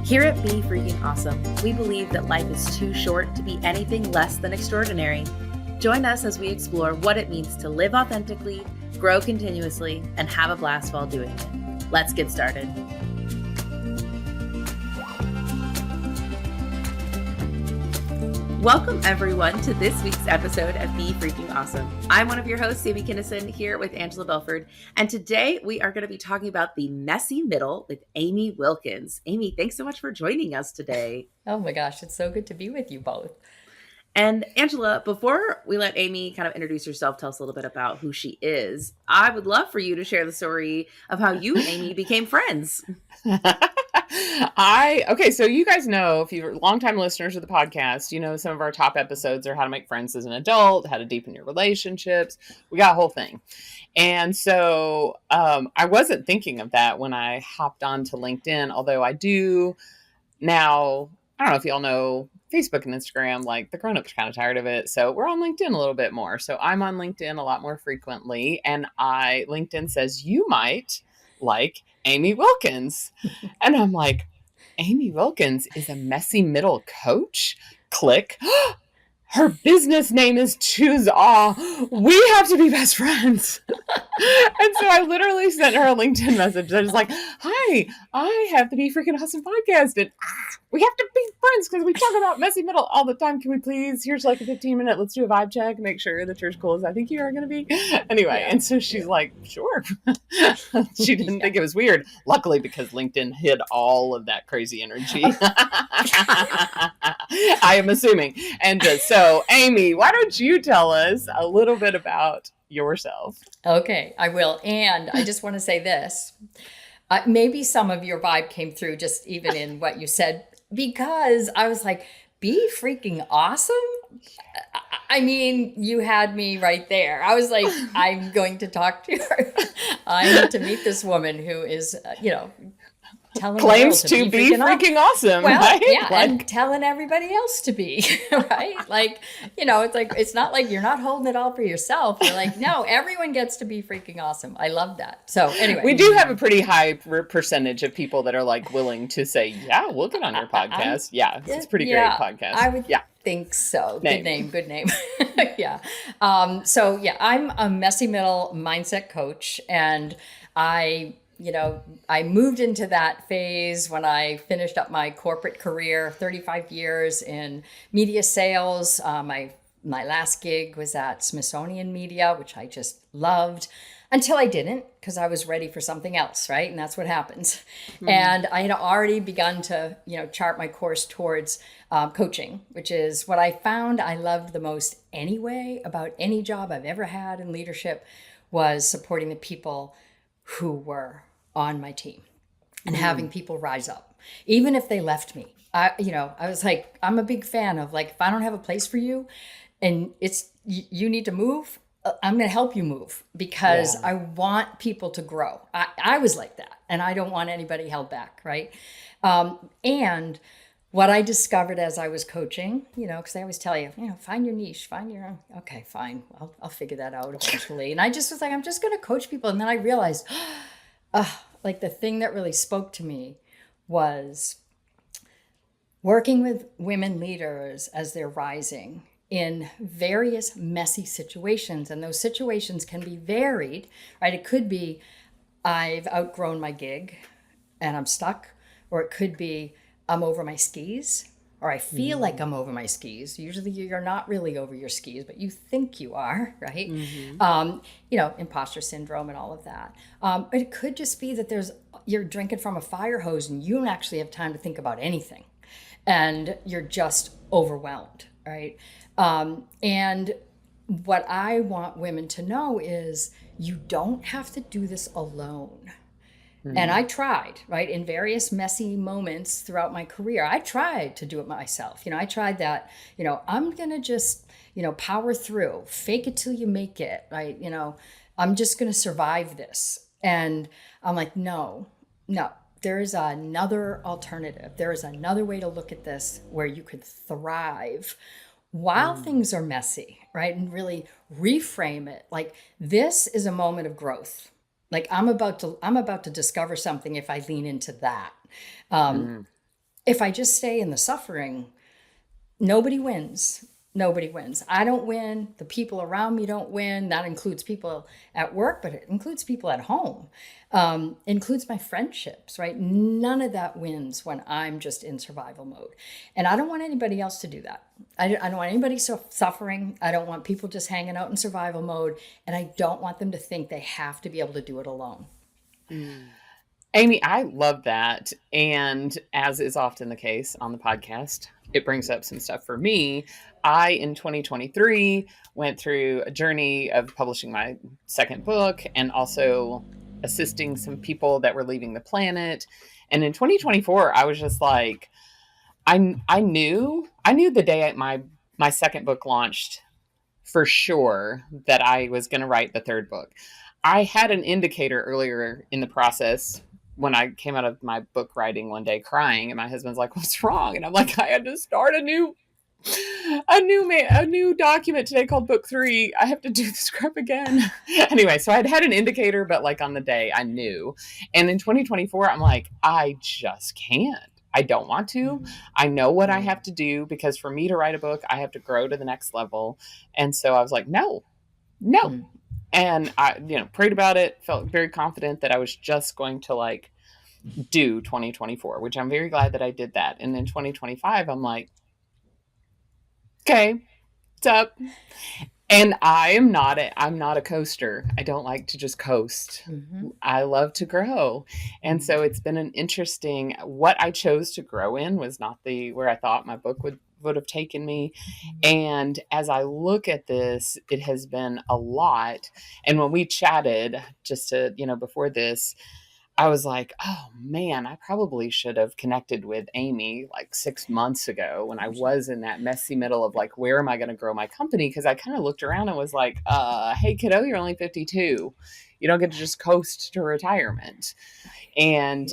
Here at Be Freaking Awesome, we believe that life is too short to be anything less than extraordinary. Join us as we explore what it means to live authentically, grow continuously, and have a blast while doing it. Let's get started. Welcome everyone to this week's episode of Be Freaking Awesome. I'm one of your hosts, Amy Wilkins, here with Angela Belford, and today we are going to be talking about the messy middle with Amy Wilkins. Amy, thanks so much for joining us today. Oh my gosh, it's so good to be with you both. And Angela, before we let Amy kind of introduce herself, tell us a little bit about who she is, I would love for you to share the story of how you and Amy became friends. Okay, so you guys know, if you're longtime listeners of the podcast, you know some of our top episodes are how to make friends as an adult, how to deepen your relationships. We got a whole thing. And so I wasn't thinking of that when I hopped onto LinkedIn, although I do now. I don't know if y'all know Facebook and Instagram, like the grown-ups are kind of tired of it. So we're on LinkedIn a little bit more. So I'm on LinkedIn a lot more frequently. And LinkedIn says, you might like Amy Wilkins. And I'm like, Amy Wilkins is a messy middle coach? Click. Her business name is Choose All. We have to be best friends. And so I literally sent her a LinkedIn message. I was like, hi, I have the Be Freaking Awesome podcast. And we have to be friends because we talk about messy middle all the time. Can we please? Here's like a 15-minute. Let's do a vibe check. Make sure that you're as cool as I think you are going to be. Anyway, and so she's like, sure. She didn't think it was weird. Luckily, because LinkedIn hid all of that crazy energy. I am assuming. And so, Amy, why don't you tell us a little bit about yourself? Okay, I will. And I just want to say this. Maybe some of your vibe came through just even in what you said, because I was like, be freaking awesome. I mean, you had me right there. I was like, I'm going to talk to her. I need to meet this woman who is, claims to be freaking awesome. Well, right? Yeah, and telling everybody else to be, right? Like, it's like, it's not like you're not holding it all for yourself. You're like, no, everyone gets to be freaking awesome. I love that. So anyway. We do have a pretty high percentage of people that are like willing to say, yeah, we'll get on your podcast. It's a pretty great podcast. I would think so. Good name. Yeah. I'm a messy middle mindset coach, and I moved into that phase when I finished up my corporate career, 35 years in media sales. My last gig was at Smithsonian Media, which I just loved, until I didn't, because I was ready for something else, right? And that's what happens. Mm-hmm. And I had already begun to, chart my course towards coaching, which is what I found I loved the most anyway about any job I've ever had in leadership, was supporting the people who were on my team and having people rise up, even if they left me. I was like, I'm a big fan of, like, if I don't have a place for you and you need to move, I'm going to help you move, because I want people to grow. I was like that, and I don't want anybody held back. Right. And what I discovered as I was coaching, because I always tell you, find your niche, find your own. Okay, fine. I'll figure that out eventually. And I just was like, I'm just going to coach people. And then I realized, like, the thing that really spoke to me was working with women leaders as they're rising in various messy situations. And those situations can be varied, right? It could be, I've outgrown my gig and I'm stuck, or it could be, I'm over my skis, or I feel like I'm over my skis. Usually you're not really over your skis, but you think you are, right? Mm-hmm. Imposter syndrome and all of that. But it could just be that you're drinking from a fire hose and you don't actually have time to think about anything, and you're just overwhelmed, right? And what I want women to know is you don't have to do this alone. And I tried, right, in various messy moments throughout my career. I tried to do it myself. I tried that, I'm going to just, power through, fake it till you make it, right? I'm just going to survive this. And I'm like, no, there is another alternative. There is another way to look at this where you could thrive while things are messy, right? And really reframe it. Like, this is a moment of growth. Like, I'm about to discover something if I lean into that. if I just stay in the suffering, nobody wins. Nobody wins. I don't win. The people around me don't win. That includes people at work, but it includes people at home. Includes my friendships, right? None of that wins when I'm just in survival mode. And I don't want anybody else to do that. I don't want anybody suffering. I don't want people just hanging out in survival mode. And I don't want them to think they have to be able to do it alone. Amy, I love that. And as is often the case on the podcast, it brings up some stuff for me. I, in 2023, went through a journey of publishing my second book and also assisting some people that were leaving the planet. And in 2024, I was just like, I knew the day my second book launched for sure that I was going to write the third book. I had an indicator earlier in the process when I came out of my book writing one day crying, and my husband's like, "What's wrong?" And I'm like, "I had to start a new document today called book 3. I have to do the script again." Anyway, so I'd had an indicator, but like on the day I knew. And in 2024, I'm like, I just can't. I don't want to. I know what I have to do, because for me to write a book, I have to grow to the next level. And so I was like, no. And I, prayed about it, felt very confident that I was just going to like do 2024, which I'm very glad that I did that. And in 2025, I'm like, okay, what's up? And I'm not a coaster. I don't like to just coast. I love to grow. And so it's been an interesting, what I chose to grow in was not where I thought my book would have taken me. And as I look at this, it has been a lot. And when we chatted just to, before this, I was like, oh man, I probably should have connected with Amy like 6 months ago when I was in that messy middle of like, where am I going to grow my company? Because I kind of looked around and was like, hey kiddo, you're only 52. You don't get to just coast to retirement. And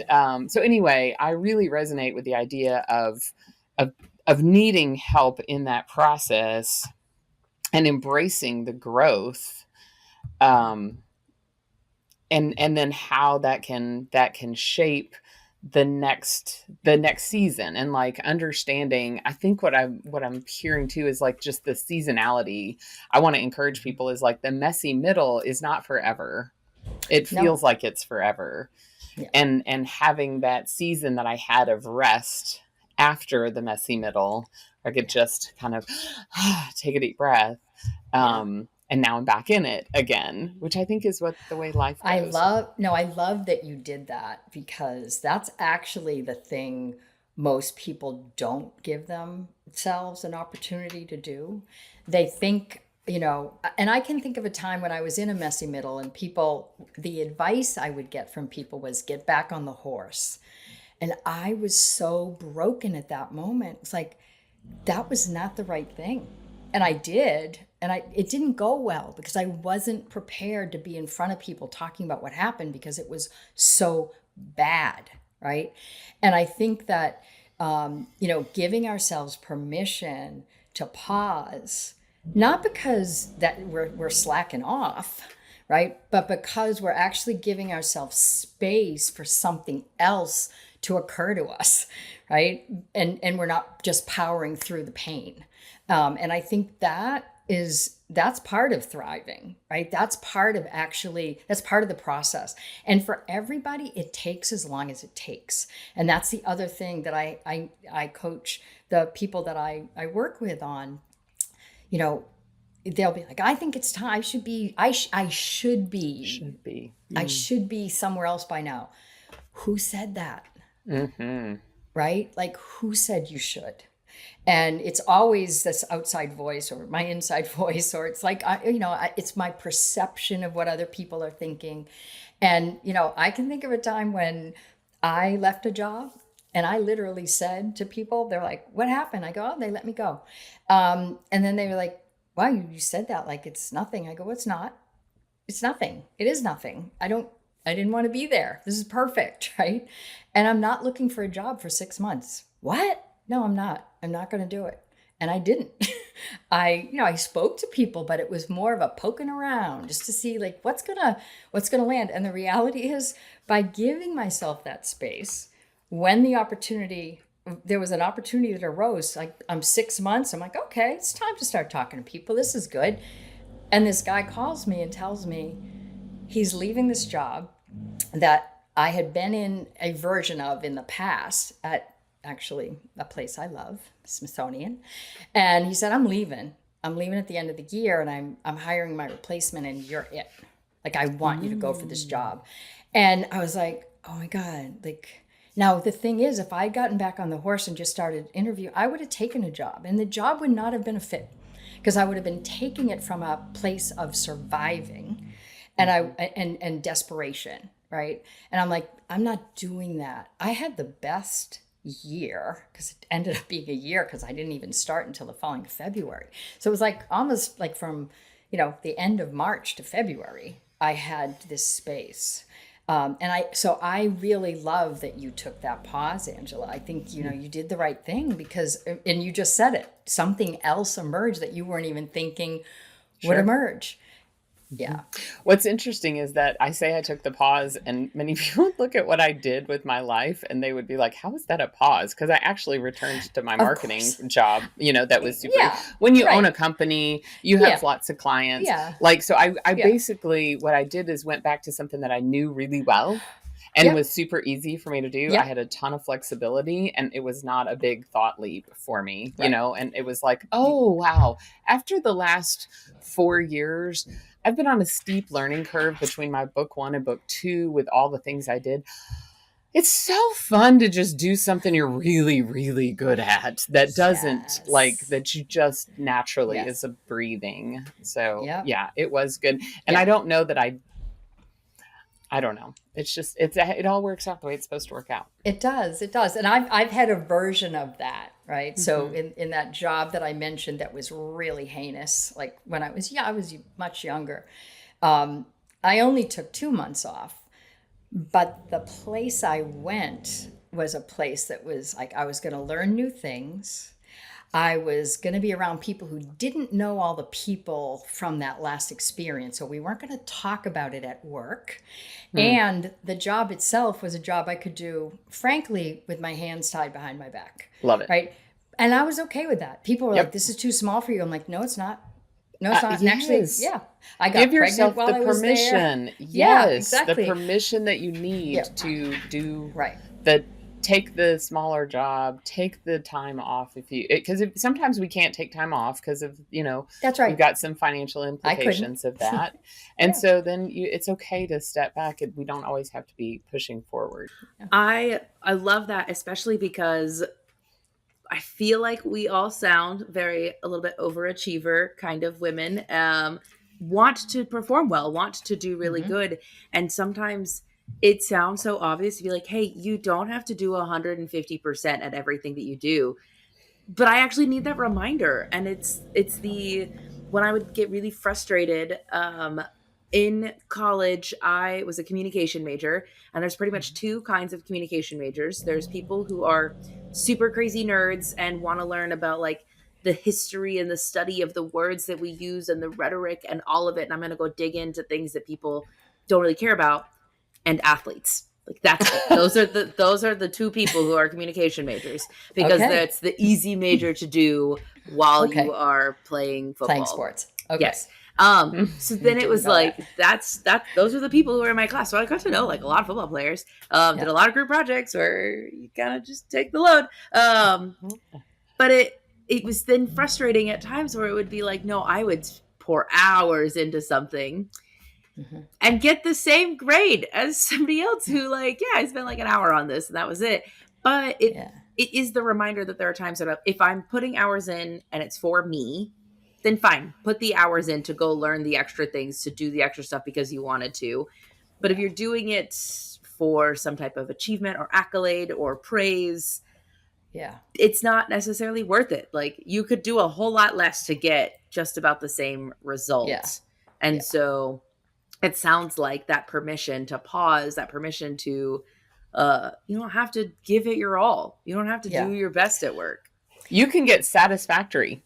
so anyway, I really resonate with the idea of needing help in that process and embracing the growth. And then how that can shape the next season, and like understanding, I think what I'm hearing too is like just the seasonality. I want to encourage people is like the messy middle is not forever. It feels like it's forever. Yeah. And having that season that I had of rest after the messy middle, I could just kind of take a deep breath. And now I'm back in it again, which I think is the way life goes. I love that you did that, because that's actually the thing most people don't give themselves an opportunity to do. They think, and I can think of a time when I was in a messy middle and the advice I would get from people was get back on the horse. And I was so broken at that moment. It's like, that was not the right thing. And I did. And it didn't go well because I wasn't prepared to be in front of people talking about what happened, because it was so bad, right? And I think that, giving ourselves permission to pause, not because that we're slacking off, right? But because we're actually giving ourselves space for something else to occur to us, right? And we're not just powering through the pain. And I think that's part of thriving, right? That's part of the process. And for everybody, it takes as long as it takes. And that's the other thing that I coach the people that I work with on. They'll be like, I think it's time. I should be somewhere else by now. Who said that? Mm-hmm. Right? Like, who said you should? And it's always this outside voice or my inside voice, or it's like, it's my perception of what other people are thinking. And, I can think of a time when I left a job and I literally said to people, they're like, what happened? I go, oh, they let me go. And then they were like, wow, you said that like it's nothing. I go, it's not. It's nothing. It is nothing. I didn't want to be there. This is perfect, right? And I'm not looking for a job for 6 months. What? No, I'm not. I'm not going to do it. And I didn't. I spoke to people, but it was more of a poking around just to see like what's gonna land. And the reality is, by giving myself that space, when the opportunity there was an opportunity that arose. Like, I'm 6 months. I'm like, okay, it's time to start talking to people. This is good. And this guy calls me and tells me he's leaving this job that I had been in a version of in the past at actually a place I love, Smithsonian. And he said, I'm leaving. I'm leaving at the end of the year, and I'm hiring my replacement, and you're it. Like, I want you to go for this job. And I was like, oh my God. Like, now the thing is, if I'd gotten back on the horse and just started interviewing, I would have taken a job, and the job would not have been a fit, because I would have been taking it from a place of surviving and desperation, right? And I'm like, I'm not doing that. I had the best year, because it ended up being a year, because I didn't even start until the following February. So it was like almost like from, the end of March to February, I had this space. So I really love that you took that pause, Angela. I think, you did the right thing, because, and you just said it, something else emerged that you weren't even thinking would emerge. Yeah. What's interesting is that I say I took the pause, and many people look at what I did with my life and they would be like, how is that a pause? Because I actually returned to my marketing job, that was super. Yeah, when you own a company, you have lots of clients. Yeah. Like, so I basically, what I did is went back to something that I knew really well and was super easy for me to do. I had a ton of flexibility, and it was not a big thought leap for me, and it was like, oh, wow. After the last 4 years, I've been on a steep learning curve between my book 1 and book 2 with all the things I did. It's so fun to just do something you're really, really good at that doesn't that you just naturally is a breathing. So it was good. And I don't know that I don't know. It's just, it all works out the way it's supposed to work out. It does. And I've had a version of that, right? Mm-hmm. So in that job that I mentioned that was really heinous, like when I was much younger, I only took 2 months off, but the place I went was a place that was like, I was going to learn new things. I was going to be around people who didn't know all the people from that last experience. So we weren't going to talk about it at work. And the job itself was a job I could do, frankly, with my hands tied behind my back. Love it. Right. And I was okay with that. People were like, this is too small for you. I'm like, no, it's not. No, it's not. And actually, I got Give yourself pregnant while the I was permission. there. Yes, exactly. The permission that you need to do the take the smaller job, take the time off because sometimes we can't take time off because of, that's right. We've got some financial implications of that. And so then it's okay to step back, and we don't always have to be pushing forward. I love that, especially because I feel like we all sound a little bit overachiever kind of women, want to perform well, want to do really good. And sometimes it sounds so obvious to be like, hey, you don't have to do 150% at everything that you do. But I actually need that reminder. And it's when I would get really frustrated, in college, I was a communication major, and there's pretty much 2 kinds of communication majors. There's people who are super crazy nerds and want to learn about like the history and the study of the words that we use and the rhetoric and all of it. And I'm going to go dig into things that people don't really care about. And athletes. Like that's it. Those are the 2 people who are communication majors, because that's the easy major to do while you are playing football. Playing sports. Okay. Yes. So then it was like, those are the people who are in my class. So I got to know like a lot of football players, did a lot of group projects where you kind of just take the load. But it was then frustrating at times where it would be like, no, I would pour hours into something and get the same grade as somebody else who I spent like an hour on this and that was it. But it is the reminder that there are times that if I'm putting hours in and it's for me, then fine, put the hours in to go learn the extra things, to do the extra stuff because you wanted to. But if you're doing it for some type of achievement or accolade or praise, it's not necessarily worth it. Like you could do a whole lot less to get just about the same result. And so it sounds like that permission to pause, that permission to, you don't have to give it your all. You don't have to do your best at work. You can get satisfactory.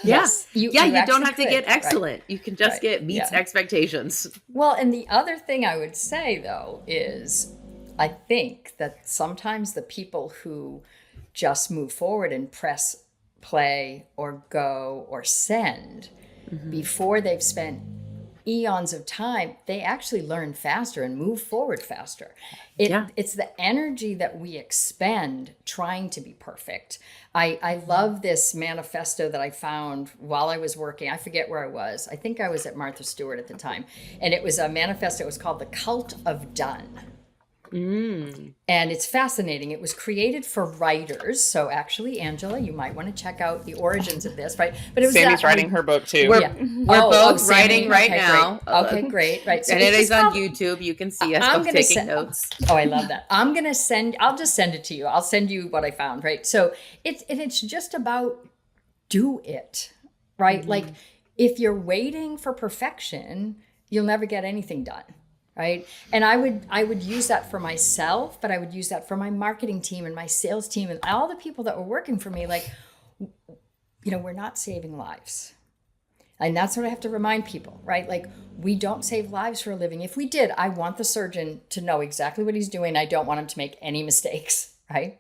Yes. You don't have to get excellent. Right. You can just get meets expectations. Well, and the other thing I would say though is I think that sometimes the people who just move forward and press play or go or send before they've spent eons of time, they actually learn faster and move forward faster. It's the energy that we expend trying to be perfect. I love this manifesto that I found while I was working. I forget where I was. I think I was at Martha Stewart at the time. And it was a manifesto. It was called The Cult of Done. And it's fascinating. It was created for writers. So actually, Angela, you might want to check out the origins of this, right? But it was Sammy's writing her book too. We're both writing right now. Great. Okay, great. Right. So and it is on YouTube. You can see us both taking notes. Oh, I love that. I'll just send it to you. I'll send you what I found, right? So it's just about do it, right? Like if you're waiting for perfection, you'll never get anything done. Right. And I would use that for myself, but I would use that for my marketing team and my sales team and all the people that were working for me. Like, we're not saving lives. And that's what I have to remind people, right? Like, we don't save lives for a living. If we did, I want the surgeon to know exactly what he's doing. I don't want him to make any mistakes, right?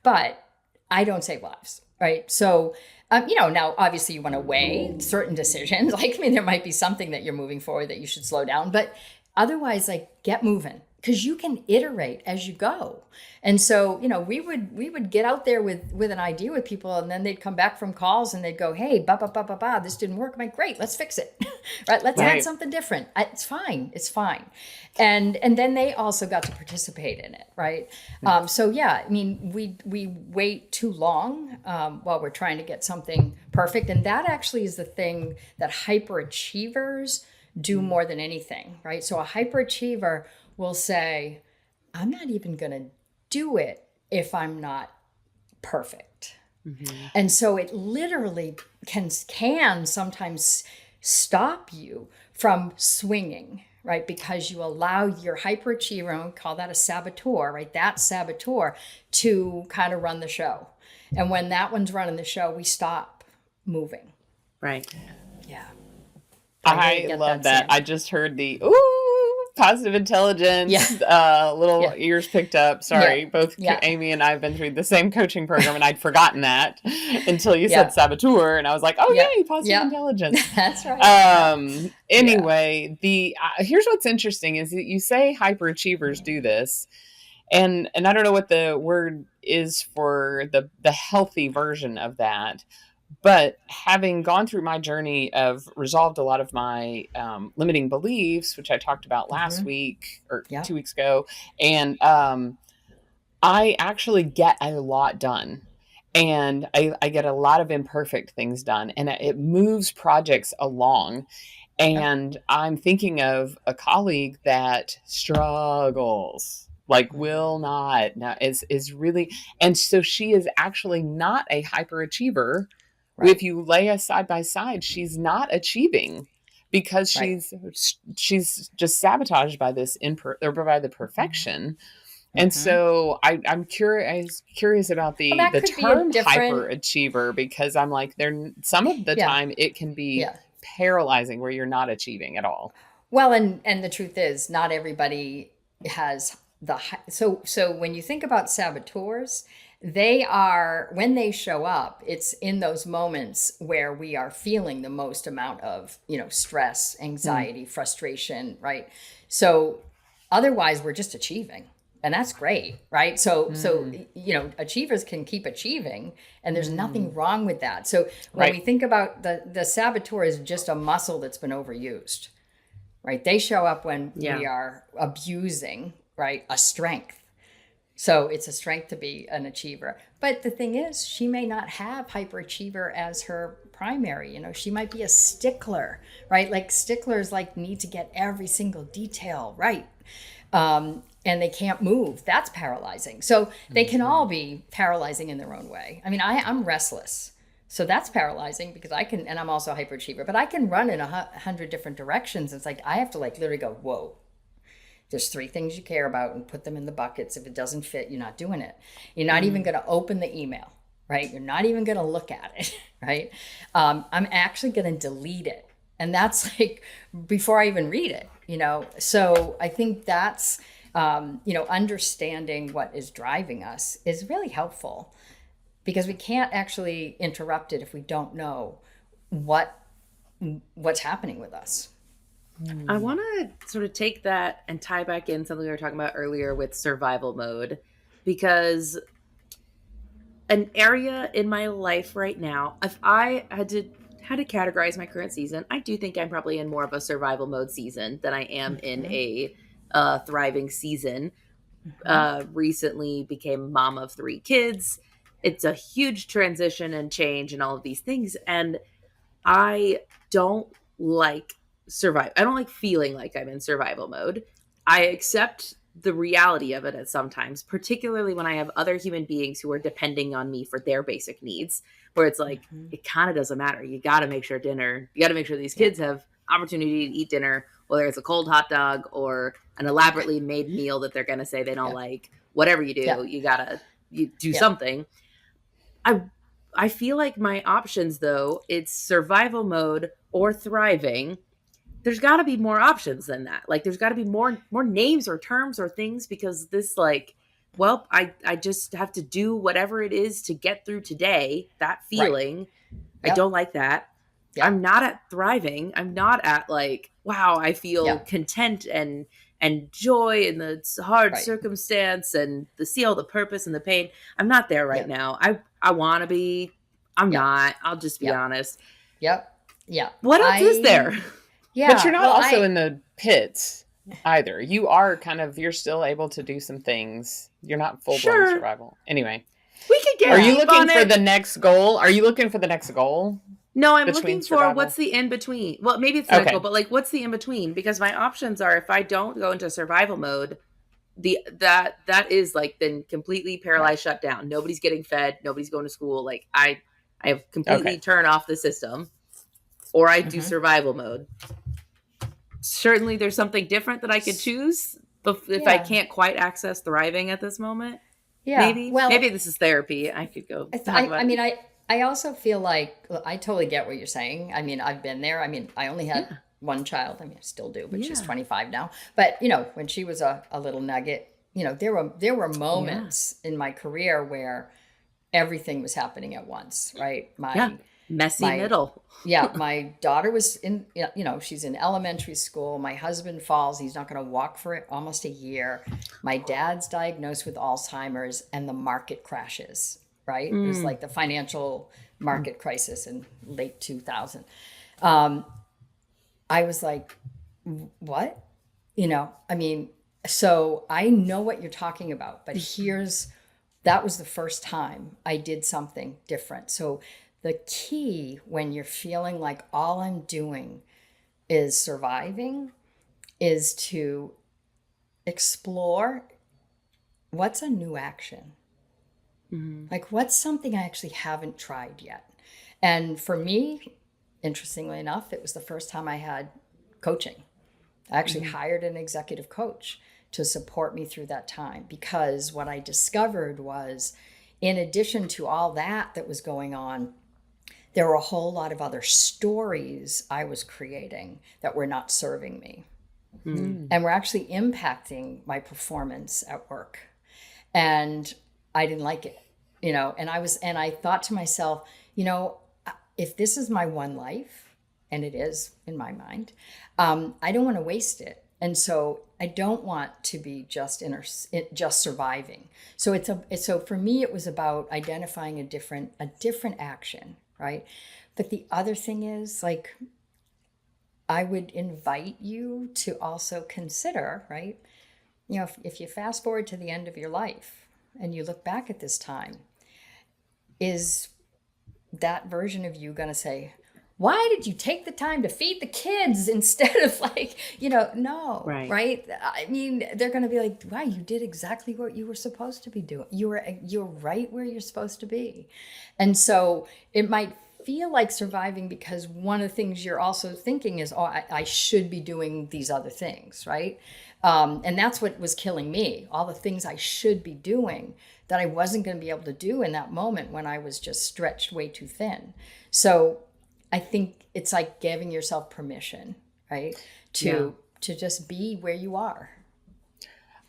But I don't save lives, right? So, now obviously you want to weigh certain decisions. Like, there might be something that you're moving forward that you should slow down, but otherwise, like, get moving, because you can iterate as you go. And so, we would get out there with an idea with people, and then they'd come back from calls and they'd go, hey, this didn't work. I'm like, great, let's fix it. Right? Let's add something different. It's fine. And then they also got to participate in it. Right. We wait too long while we're trying to get something perfect. And that actually is the thing that hyperachievers do more than anything, right? So a hyperachiever will say, I'm not even going to do it if I'm not perfect. And so it literally can sometimes stop you from swinging, right? Because you allow your hyperachiever, and we call that a saboteur, right? That saboteur to kind of run the show. And when that one's running the show, we stop moving. Right. Yeah. I love that. I just heard the positive intelligence. Little ears picked up. Sorry, both Amy and I have been through the same coaching program, and I'd forgotten that until you said saboteur, and I was like, oh yay, positive intelligence. That's right. Anyway, here's what's interesting is that you say hyperachievers do this, and I don't know what the word is for the healthy version of that. But having gone through my journey of resolved a lot of my limiting beliefs, which I talked about last week or 2 weeks ago, and I actually get a lot done. And I get a lot of imperfect things done, and it moves projects along. And I'm thinking of a colleague that struggles, like will not, now is really, and so she is actually not a hyperachiever. Right. If you lay us side by side, she's not achieving because she's just sabotaged by this or by the perfection. And so I'm curious about the term hyperachiever, because I'm like, some of the time it can be paralyzing where you're not achieving at all. Well, and the truth is not everybody has so when you think about saboteurs, they are, when they show up, it's in those moments where we are feeling the most amount of, stress, anxiety, frustration, right? So otherwise we're just achieving, and that's great, right? So achievers can keep achieving, and there's nothing wrong with that. So when we think about the saboteur is just a muscle that's been overused, right? They show up when we are abusing, right, a strength. So it's a strength to be an achiever. But the thing is, she may not have hyperachiever as her primary. She might be a stickler, right? Like sticklers need to get every single detail right. And they can't move. That's paralyzing. So they can all be paralyzing in their own way. I mean, I'm restless. So that's paralyzing because and I'm also a hyperachiever, but I can run in 100 different directions. It's like, I have to literally go, whoa. There's 3 things you care about and put them in the buckets. If it doesn't fit, you're not doing it. You're not even going to open the email, right? You're not even going to look at it, right? I'm actually going to delete it. And that's before I even read it, So I think that's, Understanding what is driving us is really helpful, because we can't actually interrupt it if we don't know what's happening with us. I want to sort of take that and tie back in something we were talking about earlier with survival mode, because an area in my life right now, if I had to categorize my current season, I do think I'm probably in more of a survival mode season than I am in a thriving season. Recently became mom of 3 kids. It's a huge transition and change and all of these things. And I don't like I don't like feeling like I'm in survival mode. I accept the reality of it at sometimes, particularly when I have other human beings who are depending on me for their basic needs, where it's like, it kind of doesn't matter. You got to make sure these kids have opportunity to eat dinner, whether it's a cold hot dog or an elaborately made meal that they're going to say they don't like. Whatever you do, you do something. I feel like my options, though, it's survival mode or thriving. There's got to be more options than that. Like, there's got to be more names or terms or things, because this, like, well, I just have to do whatever it is to get through today. That feeling, right. I don't like that. Yep. I'm not at thriving. I'm not at, like, wow, I feel content and joy in the hard circumstance and see all the purpose and the pain. I'm not there right now. I want to be. I'm not. I'll just be honest. Yep. Yeah. What else is there? Yeah. But you're not also in the pits either. You are you're still able to do some things. You're not full blown survival. Anyway. We could get. Are you looking for the next goal? Are you looking for the next goal? No, I'm looking for what's the in between. Well, maybe it's the next goal, but like, what's the in between? Because my options are, if I don't go into survival mode, that is like then completely paralyzed, shut down. Nobody's getting fed. Nobody's going to school. Like I have completely turned off the system, or I do survival mode. Certainly there's something different that I could choose if I can't quite access thriving at this moment. Yeah. Maybe this is therapy. I could go talk about it. I also feel like I totally get what you're saying. I mean, I've been there. I mean, I only had one child. I mean, I still do, but she's 25 now. But, when she was a little nugget, there were moments in my career where everything was happening at once, right? Messy middle. My daughter was she's in elementary school. My husband falls. He's not going to walk for almost a year. My dad's diagnosed with Alzheimer's, and the market crashes, right? It was like the financial market crisis in late 2000. I was like, what? So I know what you're talking about, but that was the first time I did something different. So the key when you're feeling like all I'm doing is surviving is to explore what's a new action. Like, what's something I actually haven't tried yet? And for me, interestingly enough, it was the first time I had coaching. I actually hired an executive coach to support me through that time, because what I discovered was, in addition to all that was going on, there were a whole lot of other stories I was creating that were not serving me. And were actually impacting my performance at work. And I didn't like it, and I thought to myself, if this is my one life, and it is in my mind, I don't want to waste it. And so I don't want to be just surviving. So for me, it was about identifying a different action, right? But the other thing is, like, I would invite you to also consider, right? If you fast forward to the end of your life and you look back at this time, is that version of you going to say, why did you take the time to feed the kids instead of no, right? I mean, they're going to be like, wow, you did exactly what you were supposed to be doing. You're right where you're supposed to be. And so it might feel like surviving because one of the things you're also thinking is, I should be doing these other things, right? And that's what was killing me. All the things I should be doing that I wasn't going to be able to do in that moment when I was just stretched way too thin. So I think it's like giving yourself permission, right? To just be where you are.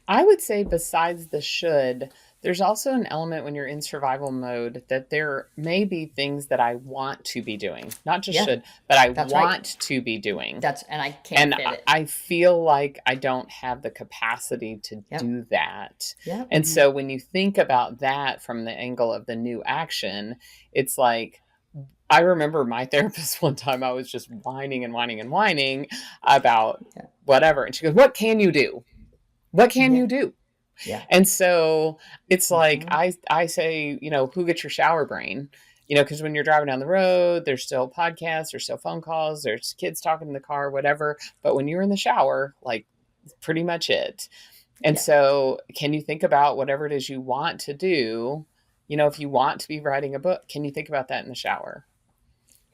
I would say besides the should, there's also an element when you're in survival mode that there may be things that I want to be doing, not just should, but I want to be doing. And I can't fit it. I feel like I don't have the capacity to do that. Yeah. And so when you think about that from the angle of the new action, it's like, I remember my therapist one time, I was just whining about whatever. And she goes, what can you do? What can you do? Yeah. And so it's like, I say, you know, who gets your shower brain? You know, because when you're driving down the road, there's still podcasts, there's still phone calls, there's kids talking in the car, whatever. But when you're in the shower, like, it's pretty much it. And so can you think about whatever it is you want to do? You know, if you want to be writing a book, can you think about that in the shower?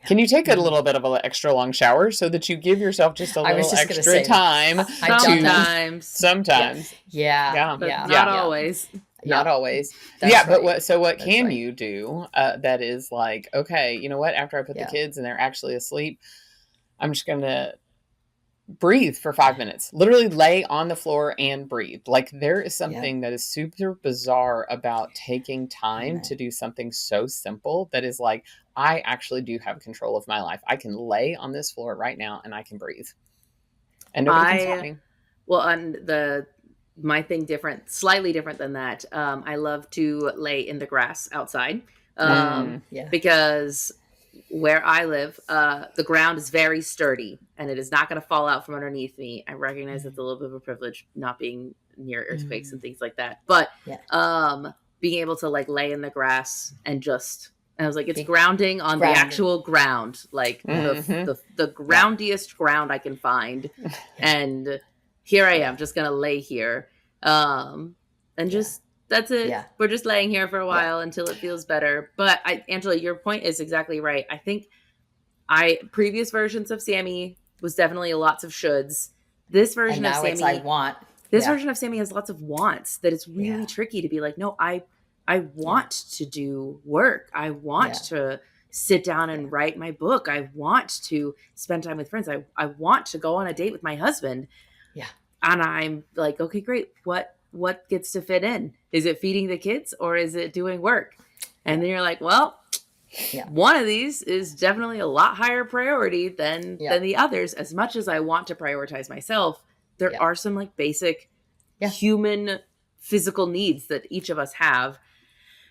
Can you take a little bit of an extra long shower so that you give yourself just a little extra time? Sometimes. Yeah. But not always. Not always. That's But right. what can you do that is like, okay, you know what? After I put the kids and they're actually asleep, I'm just going to breathe for 5 minutes. Literally lay on the floor and breathe. Like, there is something that is super bizarre about taking time to do something so simple that is like, I actually do have control of my life. I can lay on this floor right now and I can breathe. And nobody can stop me. Well, on my thing slightly different than that. I love to lay in the grass outside because where I live, the ground is very sturdy and it is not going to fall out from underneath me. I recognize it's a little bit of a privilege not being near earthquakes and things like that. But being able to like lay in the grass and I was like, it's grounding on the actual ground, like the groundiest ground I can find. And here I am, just going to lay here. And just, that's it. Yeah. We're just laying here for a while until it feels better. But Angela, your point is exactly right. I think previous versions of Sami was definitely lots of shoulds. This version of Sami, I want. This version of Sami has lots of wants that it's really tricky to be like, no, I want to do work. I want to sit down and write my book. I want to spend time with friends. I want to go on a date with my husband. Yeah. And I'm like, okay, great. What gets to fit in? Is it feeding the kids or is it doing work? And then you're like, well, one of these is definitely a lot higher priority than the others. As much as I want to prioritize myself, there are some like basic human physical needs that each of us have.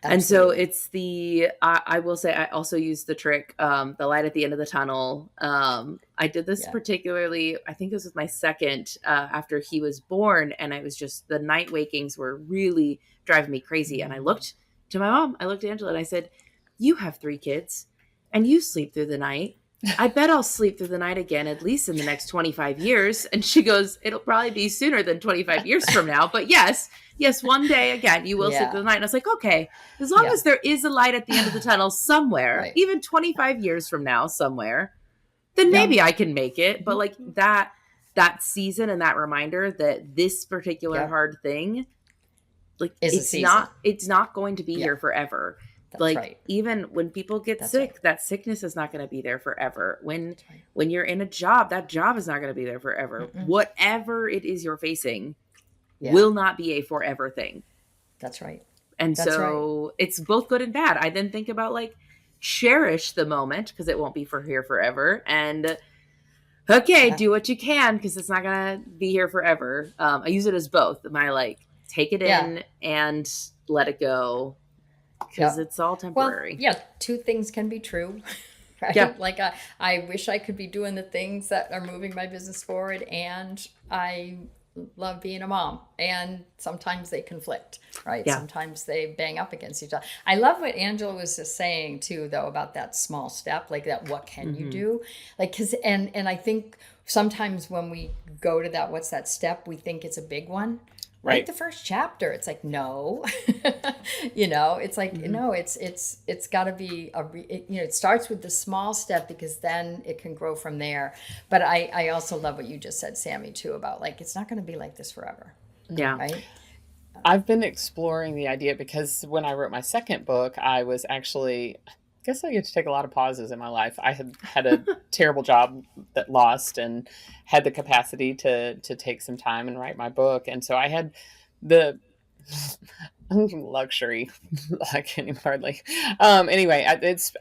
Absolutely. And so it's I will say, I also use the trick, the light at the end of the tunnel. I did this particularly, I think this was my second, after he was born. And I was just, the night wakings were really driving me crazy. And I looked to my mom, I looked at Angela and I said, you have 3 kids and you sleep through the night. I bet I'll sleep through the night again, at least in the next 25 years. And she goes, it'll probably be sooner than 25 years from now. But yes, one day again, you will sleep through the night. And I was like, okay, as long as there is a light at the end of the tunnel somewhere, even 25 years from now somewhere, then maybe I can make it. But like that season and that reminder that this particular hard thing, like it's not going to be here forever. That's even when people get sick, that sickness is not going to be there forever. When you're in a job, that job is not going to be there forever. Whatever it is you're facing will not be a forever thing. That's right. And it's both good and bad. I then think about like, cherish the moment because it won't be here forever. And do what you can because it's not going to be here forever. I use it as both. My like, take it in and let it go. Because it's all temporary. Well, 2 things can be true. Right? Yeah. Like I wish I could be doing the things that are moving my business forward, and I love being a mom. And sometimes they conflict, right? Yeah. Sometimes they bang up against each other. I love what Angela was just saying too, though, about that small step, like that. What can you do? Like, because and I think sometimes when we go to that, what's that step? We think it's a big one. Right. Like the first chapter, it's like, no, it's like, no, it's got to be it starts with the small step because then it can grow from there. But I also love what you just said, Sami, too, about like, it's not going to be like this forever. Yeah. Right. I've been exploring the idea because when I wrote my second book, I was actually, I guess I get to take a lot of pauses in my life. I had a terrible job that lost and had the capacity to take some time and write my book. And so I had the luxury. I can't even hardly. Anyway,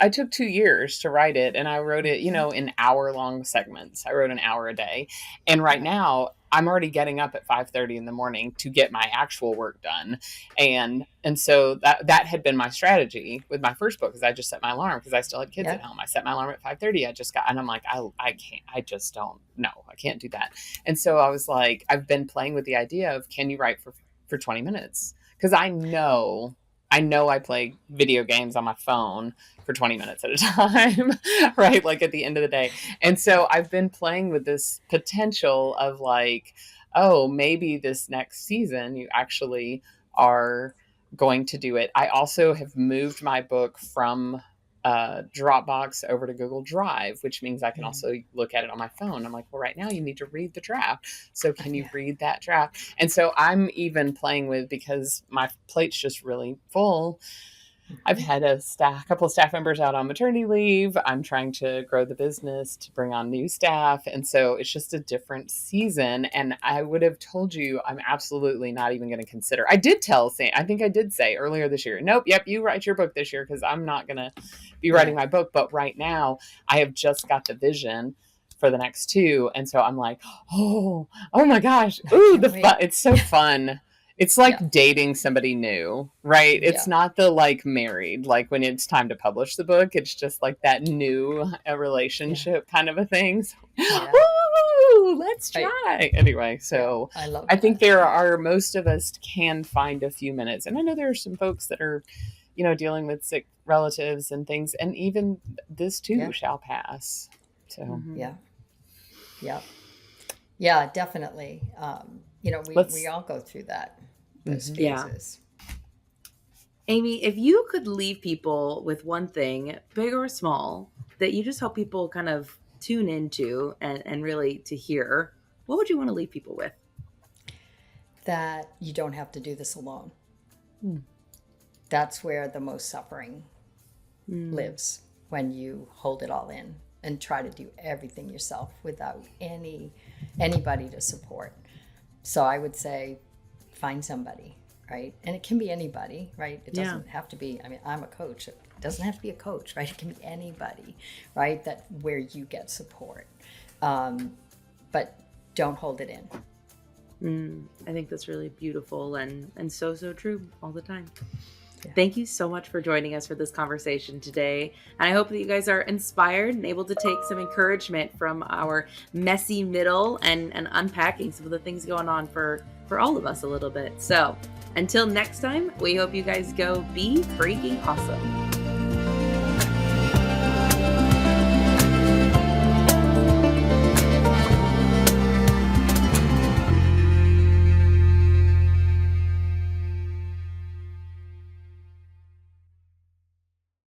I took 2 years to write it, and I wrote it, in hour-long segments. I wrote an hour a day, and right now I'm already getting up at 5:30 in the morning to get my actual work done, and so that had been my strategy with my first book, because I just set my alarm because I still had kids at home. I set my alarm at 5:30. And I'm like, I can't. I just don't. No, I can't do that. And so I was like, I've been playing with the idea of, can you write for 20 minutes? Because I know I play video games on my phone for 20 minutes at a time, right? Like at the end of the day. And so I've been playing with this potential of like, oh, maybe this next season you actually are going to do it. I also have moved my book from Dropbox over to Google Drive, which means I can also look at it on my phone. I'm like, well, right now you need to read the draft. So can you read that draft? And so I'm even playing with, because my plate's just really full. I've had a couple of staff members out on maternity leave. I'm trying to grow the business to bring on new staff. And so it's just a different season. And I would have told you, I'm absolutely not even going to consider. I did I think I did say earlier this year, nope, yep, you write your book this year, because I'm not going to be writing my book. But right now I have just got the vision for the next 2. And so I'm like, oh my gosh. Ooh, it's so fun. It's like dating somebody new, right? It's not the like married, like when it's time to publish the book. It's just like that new relationship kind of a thing. So, woo, let's try. Anyway, so I think most of us can find a few minutes. And I know there are some folks that are, dealing with sick relatives and things. And even this too shall pass. So, Yeah, definitely. We all go through those phases. Amy, if you could leave people with one thing, big or small, that you just hope people kind of tune into and really to hear, what would you want to leave people with? That you don't have to do this alone. That's where the most suffering lives, when you hold it all in and try to do everything yourself without anybody to support. So I would say, find somebody, right? And it can be anybody, right? It doesn't have to be, I'm a coach. It doesn't have to be a coach, right? It can be anybody, right? Where you get support. But don't hold it in. I think that's really beautiful and so true all the time. Thank you so much for joining us for this conversation today. And I hope that you guys are inspired and able to take some encouragement from our messy middle and unpacking some of the things going on for all of us a little bit. So until next time, we hope you guys go be freaking awesome.